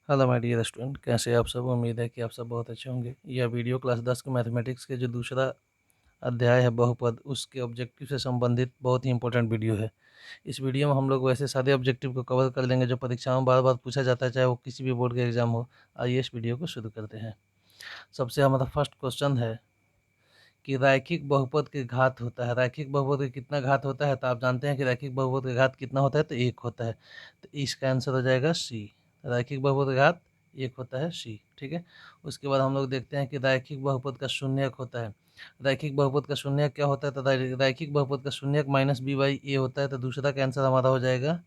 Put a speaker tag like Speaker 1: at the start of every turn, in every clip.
Speaker 1: Hello my dear student, कैसे हैं आप सब। उम्मीद है कि आप सब बहुत अच्छे होंगे। यह वीडियो क्लास 10 के मैथमेटिक्स के जो दूसरा अध्याय है बहुपद, उसके ऑब्जेक्टिव से संबंधित बहुत ही इंपॉर्टेंट वीडियो है। इस वीडियो में हम लोग वैसे सारे ऑब्जेक्टिव को कवर कर लेंगे जो परीक्षाओं में बार बार पूछा जाता है, चाहे वो किसी भी बोर्ड के एग्जाम हो। आइए इस वीडियो को शुरू करते हैं। सबसे हमारा फर्स्ट क्वेश्चन है कि रैखिक बहुपद के घात होता है। रैखिक बहुपद का कितना घात होता है, तो आप जानते हैं कि रैखिक बहुपद का घात कितना होता है, तो 1 होता है। तो इसका आंसर हो जाएगा सी। रैखिक बहुपद का घात 1 होता है, सी। ठीक है। उसके बाद हम लोग देखते हैं कि रैखिक बहुपद का शून्यक होता है। रैखिक बहुपद का शून्यक क्या होता है, तो रैखिक बहुपद का शून्यक माइनस बी बाई ए होता है। तो दूसरा का आंसर हमारा हो जाएगा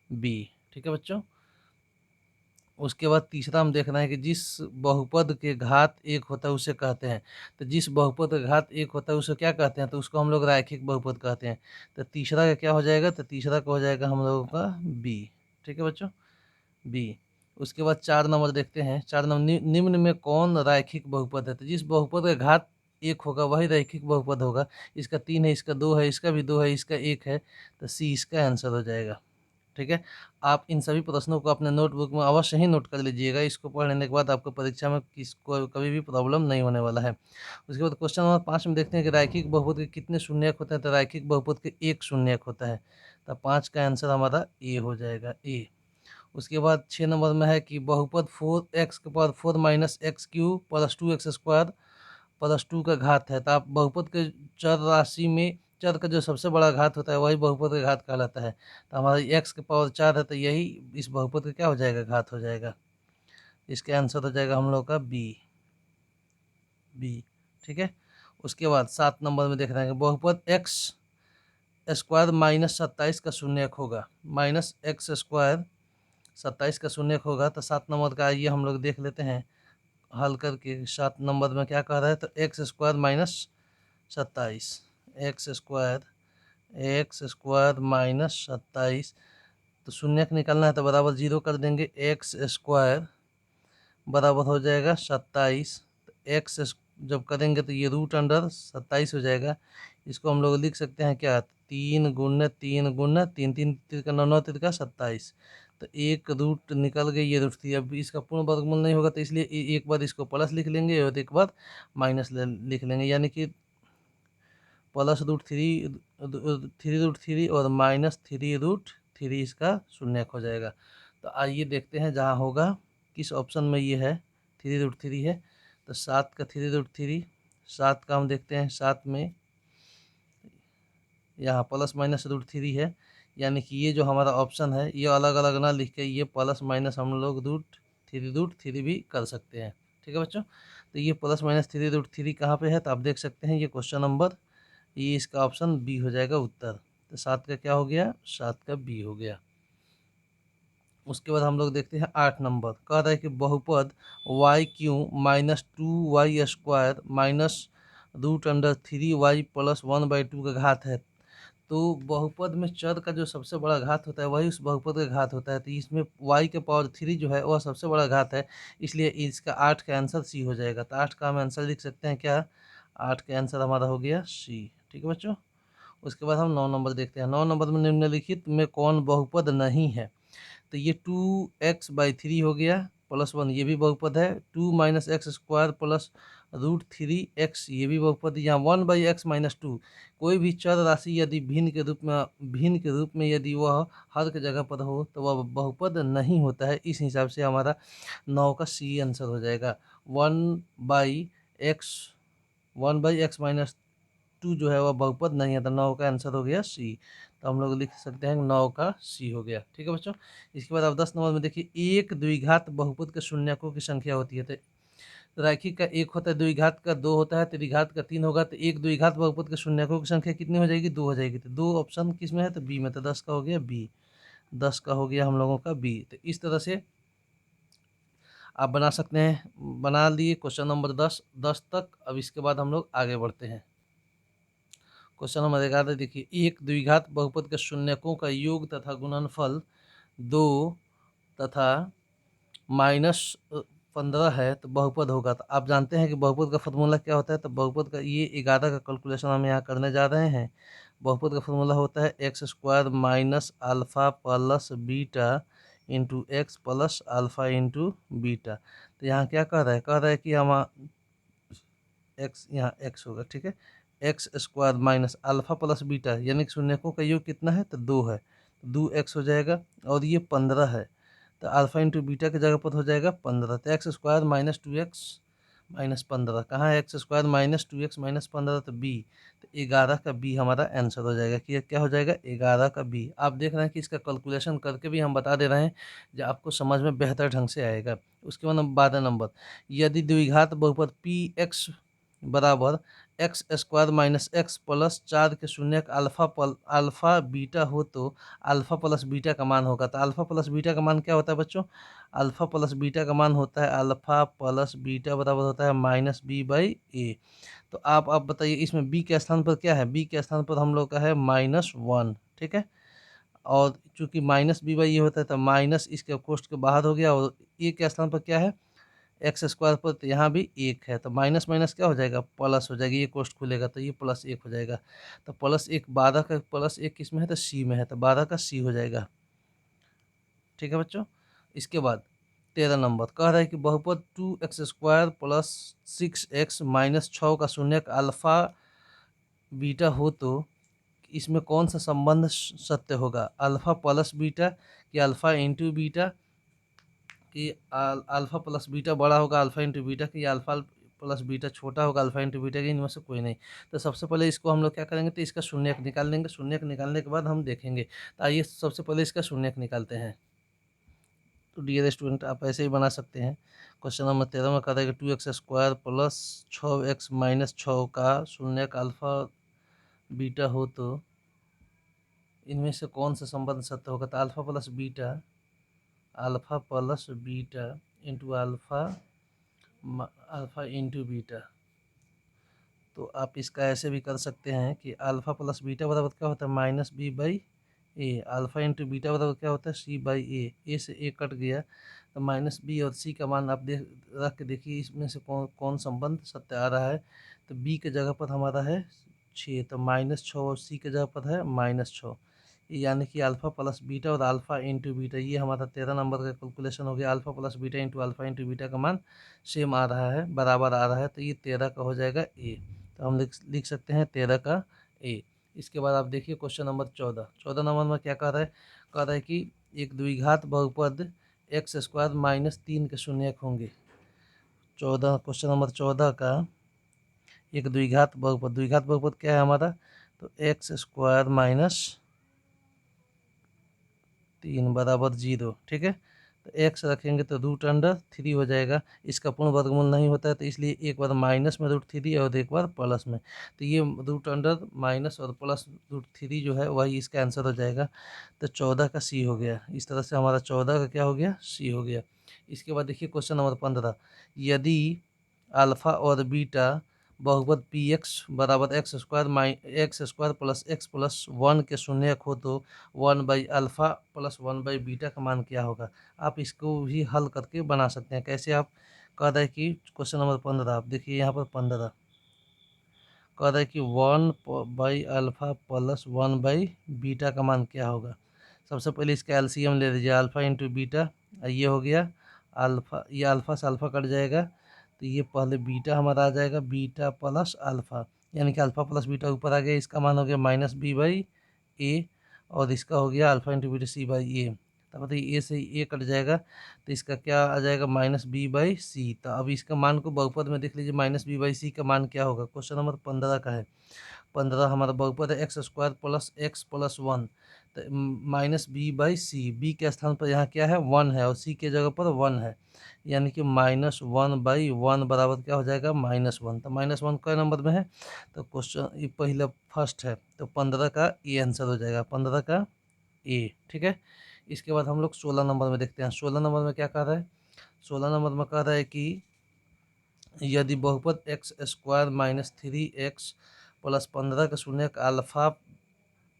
Speaker 1: बी। ठीक है बच्चों। उसके बाद तीसरा हम देख रहे हैं कि जिस बहुपद के घात 1 होता है उसे कहते हैं। तो जिस बहुपद का घात 1 होता है उसे क्या कहते हैं, तो उसको हम लोग रैखिक बहुपद कहते हैं। तो तीसरा का क्या हो जाएगा, तो तीसरा का हो जाएगा हम लोगों का बी। ठीक है बच्चों, बी। उसके बाद 4 नंबर देखते हैं। 4 नंबर, निम्न में कौन रैखिक बहुपद है। तो जिस बहुपद का घात 1 होगा वही रैखिक बहुपद होगा। इसका 3 है, इसका 2 है, इसका भी 2 है, इसका 1 है। तो सी इसका आंसर हो जाएगा। ठीक है। आप इन सभी प्रश्नों को अपने नोटबुक में अवश्य ही नोट कर लीजिएगा। इसको पढ़ने के बाद आपको परीक्षा में किसको कभी भी प्रॉब्लम नहीं होने वाला है। उसके बाद क्वेश्चन नंबर 5 में देखते हैं कि रैखिक बहुपद के कितने शून्यक होते हैं। तो रैखिक बहुपद के 1 शून्यक होता है। तो 5 का आंसर हमारा ए हो जाएगा, ए। उसके बाद 6 नंबर में है कि बहुपद 4x के power 4 minus x Q plus 2x square plus 2 का घात है। तो आप बहुपद के चर राशि में चर का जो सबसे बड़ा घात होता है वही बहुपद का घात कहलाता है। तो हमारा x के पावर 4 है, तो यही इस बहुपद का क्या हो जाएगा, घात हो जाएगा। इसका आंसर हो जाएगा हम लोग का बी, बी। ठीक है। उसके बाद 7 नंबर में देख रहे हैं कि बहुपद x स्क्वायर माइनस 27 का शून्यक होगा। माइनस एक्स स्क्वायर 27 का शून्यक होगा। तो 7 नंबर का आइए हम लोग देख लेते हैं हल करके। 7 नंबर में क्या कह रहा है, तो x square minus 27, x square minus 27। तो शून्यक निकालना है तो बराबर 0 कर देंगे। एक्स स्क्वायर बराबर हो जाएगा 27। तो एक्स जब करेंगे तो ये रूट अंडर 27 हो जाएगा। इसको हम लोग लिख सकते हैं क्या, 3 3 तिरका 9 9 तिरका 27। तो एक रूट निकल गई, ये रूट थी। अब इसका पूर्ण वर्गमूल नहीं होगा, तो इसलिए एक बार इसको प्लस लिख लेंगे और एक बार माइनस लिख लेंगे। यानी कि प्लस रूट 3 और माइनस 3 इसका शून्यक हो जाएगा। तो आइए देखते हैं जहाँ होगा, किस ऑप्शन में ये है, 3 है। तो 7 का 3 7 का हम देखते हैं। 7 में यहाँ प्लस माइनस √3 है। यानी कि ये जो हमारा ऑप्शन है ये अलग अलग ना लिख के ये प्लस माइनस हम लोग √3 भी कर सकते हैं। ठीक है बच्चों। तो ये प्लस माइनस 3 √3 कहाँ पे है, तो आप देख सकते हैं ये क्वेश्चन नंबर, ये इसका ऑप्शन बी हो जाएगा उत्तर। तो 7 का क्या हो गया, 7 का बी हो गया। उसके बाद हम लोग देखते हैं 8 नंबर। कह रहा है कि बहुपद Y Q minus 2y square minus √3y plus 1/2 का घात है। तो बहुपद में चर का जो सबसे बड़ा घात होता है वही उस बहुपद का घात होता है। तो इसमें y के पावर 3 जो है वह सबसे बड़ा घात है, इसलिए इसका 8 का आंसर सी हो जाएगा। तो 8 का हम आंसर लिख सकते हैं क्या, 8 का आंसर हमारा हो गया सी। ठीक है बच्चों। उसके बाद हम 9 नंबर देखते हैं। 9 नंबर में निम्नलिखित में कौन बहुपद नहीं है। तो ये 2x/3 हो गया प्लस 1, ये भी बहुपद है। 2 minus x square plus √3x, ये भी बहुपद। यहाँ 1/x-2, कोई भी चर राशि यदि भिन्न के रूप में यदि वह हर के जगह पर हो तो वह बहुपद नहीं होता है। इस हिसाब से हमारा 9 का सी आंसर हो जाएगा। 1/x जो है वह बहुपद नहीं है, तो 9 का आंसर हो गया सी। तो हम लोग लिख सकते हैं 9 का सी हो गया। ठीक है बच्चों। इसके बाद आप 10 नंबर में देखिए, एक द्विघात बहुपद के शून्यकों की संख्या होती है। तो रैखिक का 1 होता है, द्विघात का 2 होता है, त्रिघात का 3 होगा। तो एक द्विघात बहुपद के शून्यकों की संख्या कितनी हो जाएगी, 2 हो जाएगी। तो 2 ऑप्शन किस में है, तो बी में। तो 10 का हो गया बी, 10 का हो गया हम लोगों का बी। तो इस तरह से आप बना सकते हैं। बना लिए क्वेश्चन नंबर 10 तक। अब इसके बाद हम लोग आगे बढ़ते हैं। क्वेश्चन नंबर 11 देखिए, एक द्विघात बहुपद के शून्यकों का योग तथा गुणनफल 2 तथा -15 है तो बहुपद होगा। तो आप जानते हैं कि बहुपद का फॉर्मूला क्या होता है। तो बहुपद का ये 11 का कैलकुलेशन हम यहाँ करने जा रहे हैं। बहुपद का फॉर्मूला होता है x² - alpha plus beta into x plus alpha into beta. तो यहाँ क्या कह रहा है कि हम एक्स, यहाँ एक्स होगा, ठीक है, x square minus alpha plus beta, यानी कि शून्यकों का योग कितना है, तो 2 है, 2x हो जाएगा, और ये 15 है, तो अल्फ़ा इंटू बीटा की जगह पर हो जाएगा 15। तो x square minus 2x minus 15, कहाँ है x square minus 2x minus 15, तो बी, तो 11 का बी हमारा आंसर हो जाएगा। कि क्या हो जाएगा, 11 का बी। आप देख रहे हैं कि इसका कैलकुलेशन करके भी हम बता दे रहे हैं, जो आपको समझ में बेहतर ढंग से आएगा। उसके बाद 12 नंबर, यदि द्विघात बहुपद पी एक्स बराबर x square minus x plus 4 के शून्य अल्फ़ा बीटा हो, तो अल्फ़ा प्लस बीटा का मान होगा। तो अल्फ़ा प्लस बीटा का मान क्या होता है बच्चों, अल्फ़ा प्लस बीटा का मान होता है, अल्फ़ा प्लस बीटा बराबर होता है माइनस बी बाई ए। तो आप बताइए इसमें बी के स्थान पर क्या है, बी के स्थान पर हम लोग का है -1, ठीक है, और चूंकि माइनस बी बाई ए होता है तो माइनस इसके कोष्ठ के बाहर हो गया, और ए के स्थान पर क्या है, एक्स स्क्वायर पर, तो यहाँ भी 1 है, तो माइनस माइनस क्या हो जाएगा, प्लस हो जाएगा, ये कोष्ठ खुलेगा तो ये +1 हो जाएगा। तो +1, 12 का +1 किस में है, तो सी में है, तो 12 का सी हो जाएगा। ठीक है बच्चों। इसके बाद 13 नंबर कह रहा है कि बहुपद 2x square plus 6x minus 6 का शून्यक अल्फ़ा बीटा हो, तो इसमें कौन सा संबंध सत्य होगा, अल्फ़ा प्लस बीटा कि अल्फ़ा इंटू बीटा, कि अल्फ़ा प्लस बीटा बड़ा होगा अल्फ़ा इंटू बीटा, कि अल्फ़ा प्लस बीटा छोटा होगा अल्फ़ा इंटू बीटा, कि इनमें से कोई नहीं। तो सबसे पहले इसको हम लोग क्या करेंगे, तो इसका शून्यक निकाल लेंगे, शून्यक निकालने के बाद हम देखेंगे। तो आइए सबसे पहले इसका शून्यक निकालते हैं। तो डियर स्टूडेंट, आप ऐसे ही बना सकते हैं। क्वेश्चन नंबर 13 में कह रहा है कि 2x square plus 6x minus 6 का शून्यक अल्फ़ा बीटा हो, तो इनमें से कौन सा संबंध सत्य होगा। तो alpha plus beta into alpha into beta. तो आप इसका ऐसे भी कर सकते हैं कि अल्फ़ा प्लस बीटा बराबर क्या होता है, minus B by A, alpha into beta बराबर क्या होता है, सी बाई ए से ए कट गया, तो माइनस बी और सी का मान आप रख के देखिए इसमें से कौन कौन संबंध सत्य आ रहा है। तो बी के जगह पर हमारा है 6, तो -6, और सी के जगह पर है -6, यानी कि अल्फ़ा प्लस बीटा और अल्फ़ा इंटू बीटा, ये हमारा 13 नंबर का कैलकुलेशन हो गया। Alpha plus beta into alpha into beta का मान सेम आ रहा है, बराबर आ रहा है, तो ये 13 का हो जाएगा ए। तो हम लिख सकते हैं 13 का ए। इसके बाद आप देखिए क्वेश्चन नंबर 14 नंबर में क्या कह रहा है कि एक द्विघात बहुपद एक्स स्क्वायर माइनस 3 के शून्यक होंगे। 14, क्वेश्चन नंबर 14 का एक द्विघात बहुपद क्या है हमारा, तो एक्स स्क्वायर माइनस 3 बराबर 0, ठीक है। तो एक्स रखेंगे तो √3 हो जाएगा, इसका पूर्ण वर्गमूल नहीं होता है, तो इसलिए एक बार माइनस में √3 और एक बार प्लस में, तो ये √ माइनस और प्लस √3 जो है वही इसका आंसर हो जाएगा। तो 14 का सी हो गया। इस तरह से हमारा 14 का क्या हो गया, सी हो गया। इसके बाद देखिए क्वेश्चन नंबर 15, यदि अल्फ़ा और बीटा बहुपद पी एक्स बराबर x square plus x plus 1 के शून्यक हो, तो 1/अल्फ़ा प्लस 1/बीटा का मान क्या होगा। आप इसको भी हल करके बना सकते हैं। कैसे, आप कह रहा है कि क्वेश्चन नंबर 15 आप देखिए यहाँ पर 15 कह रहा है कि 1/अल्फ़ा प्लस 1/बीटा का मान क्या होगा। सबसे पहले इसका एलसीएम ले लीजिए, अल्फ़ा इंटू बीटा, ये हो गया अल्फ़ा, ये अल्फ़ा से अल्फ़ा कट जाएगा, तो ये पहले बीटा हमारा आ जाएगा, बीटा प्लस अल्फ़ा, यानी कि अल्फ़ा प्लस बीटा ऊपर आ गया, इसका मान हो गया -b/a, और इसका हो गया अल्फ़ा इंटू बीटा c/a। तो बताइए ए से ए कट जाएगा, तो इसका क्या आ जाएगा, -b/c। तो अब इसका मान को बहुपद में देख लीजिए, -b/c का मान क्या होगा। क्वेश्चन नंबर 15 का है, 15 हमारा बहुपद है x square plus x plus 1, तो -b/c, बी के स्थान पर यहाँ क्या है, 1 है, और सी के जगह पर 1 है, यानी कि -1/1 बराबर क्या हो जाएगा, -1। तो -1 क नंबर में है, तो क्वेश्चन ये पहला फर्स्ट है, तो 15 का ए आंसर हो जाएगा, 15 का ए, ठीक है। इसके बाद हम लोग 16 नंबर में देखते हैं। 16 नंबर में क्या कह रहा है, 16 नंबर में कह रहा है कि यदि बहुपद x square minus 3x plus 15 का शून्यक अल्फ़ा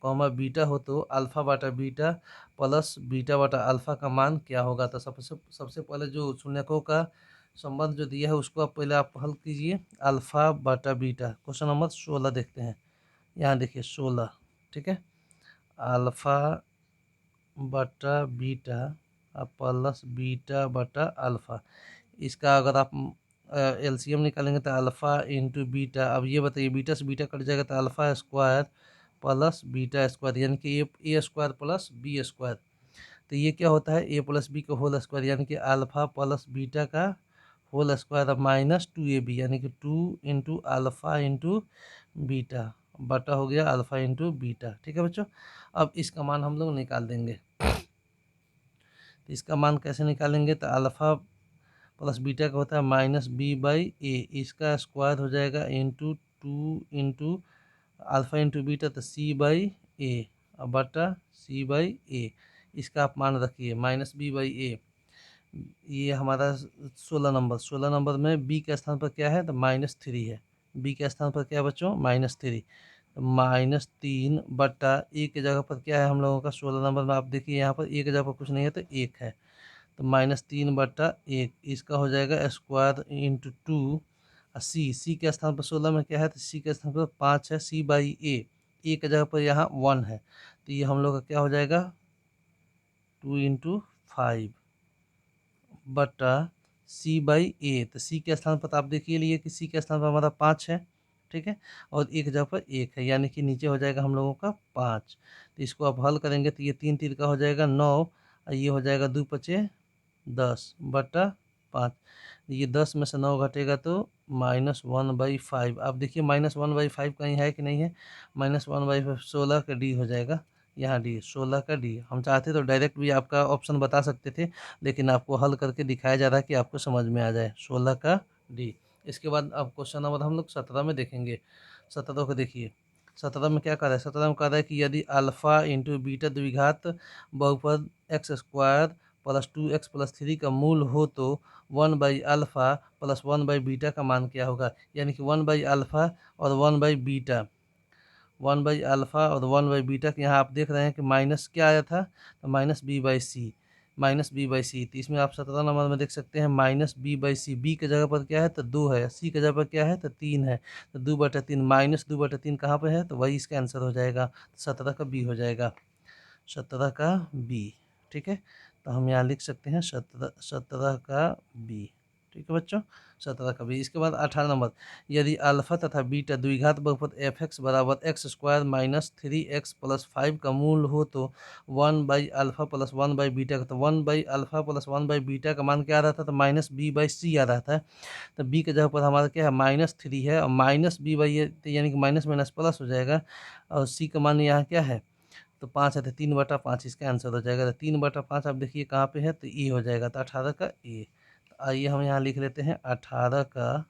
Speaker 1: बीटा हो, तो अल्फ़ा बटा बीटा प्लस बीटा बटा अल्फ़ा का मान क्या होगा। तो सबसे पहले जो शून्यकों का संबंध जो दिया है उसको आप पहले आप हल कीजिए, अल्फ़ा बटा बीटा। क्वेश्चन नंबर 16 देखते हैं, यहाँ देखिए 16, ठीक है, अल्फ़ा बटा बीटा, प्लस बीटा बटा अल्फ़ा। इसका अगर आप एलसीएम निकालेंगे तो अल्फ़ा इंटू बीटा। अब ये बताइए बीटा से बीटा कट जाएगा तो alpha square plus beta square, यानी कि ए स्क्वायर प्लस बी स्क्वायर। तो ये क्या होता है, ए प्लस बी का होल स्क्वायर, यानी कि अल्फ़ा प्लस बीटा का होल स्क्वायर माइनस 2ab, यानी कि 2 इंटू अल्फ़ा इंटू बीटा बटा हो गया अल्फ़ा इंटू बीटा। ठीक है बच्चों, अब इसका मान हम लोग निकाल देंगे। तो इसका मान कैसे निकालेंगे, तो अल्फ़ा प्लस बीटा का होता है माइनस बी बाई ए, इसका स्क्वायर हो जाएगा into 2 into alpha into beta, तो सी बाई ए बटा सी बाई ए। इसका आप मान रखिए माइनस बी बाई ए। ये हमारा 16 नंबर में बी के स्थान पर क्या है, तो -3 है। बी के स्थान पर क्या है बच्चों, -3। तो -3 बटा ए की जगह पर क्या है हम लोगों का 16 नंबर में, आप देखिए यहाँ पर ए की जगह पर कुछ नहीं है तो 1 है। तो -3 बटा 1, इसका हो जाएगा स्क्वायर इंटू 2। सी के स्थान पर 16 में क्या है, तो सी के स्थान पर 5 है, सी बाई ए की जगह पर यहाँ 1 है। तो ये हम लोग का क्या हो जाएगा 2 इंटू 5 बटा सी बाई ए। तो सी के स्थान पर आप देखिए लिए कि सी के स्थान पर हमारा 5 है, ठीक है, और एक जगह पर 1 है, यानी कि नीचे हो जाएगा हम लोगों का 5। तो इसको आप हल करेंगे तो ये 3 तीन का हो जाएगा 9, और ये हो जाएगा 2 पचे 10 बटा 5। ये 10 में से 9 घटेगा तो -1/5। आप देखिए -1/5 कहीं है कि नहीं है, -1/5 16 का डी हो जाएगा, यहाँ डी 16 का डी। हम चाहते तो डायरेक्ट भी आपका ऑप्शन बता सकते थे, लेकिन आपको हल करके दिखाया जा रहा है कि आपको समझ में आ जाए, 16 का डी। इसके बाद अब क्वेश्चन नंबर हम लोग 17 में देखेंगे। 17 को देखिए, 17 में क्या कर रहा है, 17 में कह रहा है कि यदि अल्फ़ा इंटू बीटा द्विघात बहुपद x square plus 2x plus 3 का मूल हो तो 1/अल्फ़ा प्लस 1/बीटा का मान क्या होगा। यानी कि 1/अल्फ़ा और 1/बीटा, 1/अल्फ़ा और 1/बीटा के यहाँ आप देख रहे हैं कि माइनस क्या आया था, तो -b/c, -b/c। तो इसमें आप 17 नंबर में देख सकते हैं -b/c। बी के जगह पर क्या है, तो 2 है, सी के जगह पर क्या है, तो 3 है। तो 2/3 -2/3 कहाँ पर है, तो वही इसका आंसर हो जाएगा, 17 का बी हो जाएगा, 17 का बी। ठीक है, तो हम यहाँ लिख सकते हैं 17 का बी। ठीक है बच्चों, 17 का बी। इसके बाद 18 नंबर, यदि अल्फ़ा तथा बीटा द्विघात बहुपद एफ एक्स बराबर x square minus 3x plus 5 का मूल हो तो 1/अल्फ़ा प्लस 1/बीटा का, तो 1/अल्फ़ा प्लस 1/बीटा का मान क्या आ रहा था, तो -b/c आ रहा था। तो बी के जगह पर हमारा क्या है, -3 है, और -b/, यानी कि माइनस माइनस प्लस हो जाएगा, और सी का मान यहाँ क्या है, तो 5 है, तो 3/5 इसका आंसर हो जाएगा। तो 3/5 आप देखिए कहाँ पे है, तो ए हो जाएगा, तो 18 का ए। तो आइए हम यहाँ लिख लेते हैं 18 का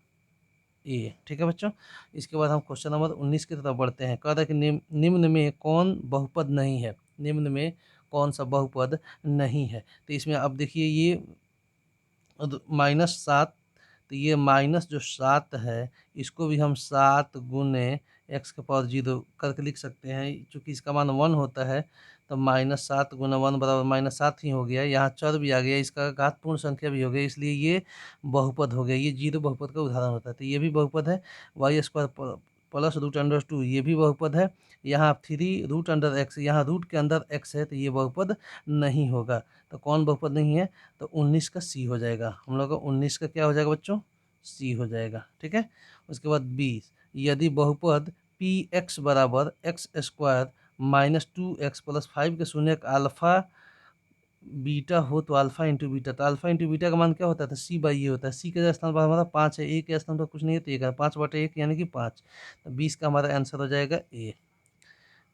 Speaker 1: ए। ठीक है बच्चों, इसके बाद हम क्वेश्चन नंबर 19 की तरफ बढ़ते हैं। कह रहा है कि निम्न में कौन बहुपद नहीं है, निम्न में कौन सा बहुपद नहीं है। तो इसमें अब देखिए ये -7, तो ये माइनस जो 7 है इसको भी हम 7 गुने एक्स के पावर 0 करके लिख सकते हैं, चूँकि इसका मान 1 होता है। तो -7 गुना 1 बराबर -7 ही हो गया, यहाँ चर भी आ गया, इसका घातपूर्ण संख्या भी हो गया, इसलिए ये बहुपद हो गया। ये 0 बहुपद का उदाहरण होता है, तो ये भी बहुपद है। वाई स्क्वायर प्लस √2 ये भी बहुपद है। यहाँ 3 √x, यहाँ रूट के अंदर x है, तो ये बहुपद नहीं होगा। तो कौन बहुपद नहीं है, तो 19 का सी हो जाएगा। हम लोग का 19 का क्या हो जाएगा बच्चों, सी हो जाएगा। ठीक है, उसके बाद 20, यदि बहुपद पी एक्स बराबर x square minus 2x plus 5 के शून्य अल्फ़ा बीटा हो तो अल्फ़ा इंटू बीटा, तो अल्फ़ा इंटू बीटा का मान क्या होता है, तो सी/ए होता है। सी के स्थान पर हमारा 5 है, ए के स्थान पर कुछ नहीं है तो 1 है, 5/1 यानी कि 5। तो 20 का हमारा आंसर हो जाएगा ए।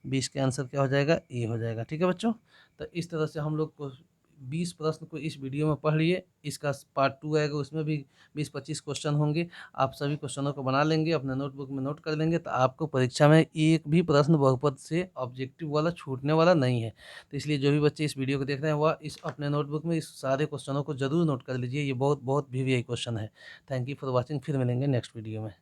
Speaker 1: 20 का आंसर क्या हो जाएगा, ए हो जाएगा। ठीक है बच्चों, तो इस तरह से हम लोग को 20 प्रश्न को इस वीडियो में पढ़ लिए। इसका पार्ट 2 आएगा, उसमें भी 20-25 क्वेश्चन होंगे। आप सभी क्वेश्चनों को बना लेंगे, अपने नोटबुक में नोट कर लेंगे, तो आपको परीक्षा में एक भी प्रश्न बहुपद से ऑब्जेक्टिव वाला छूटने वाला नहीं है। तो इसलिए जो भी बच्चे इस वीडियो को देख रहे हैं वह इस अपने नोटबुक में इस सारे क्वेश्चनों को जरूर नोट कर लीजिए। ये बहुत बहुत VVI क्वेश्चन है। थैंक यू फॉर वॉचिंग, फिर मिलेंगे नेक्स्ट वीडियो में।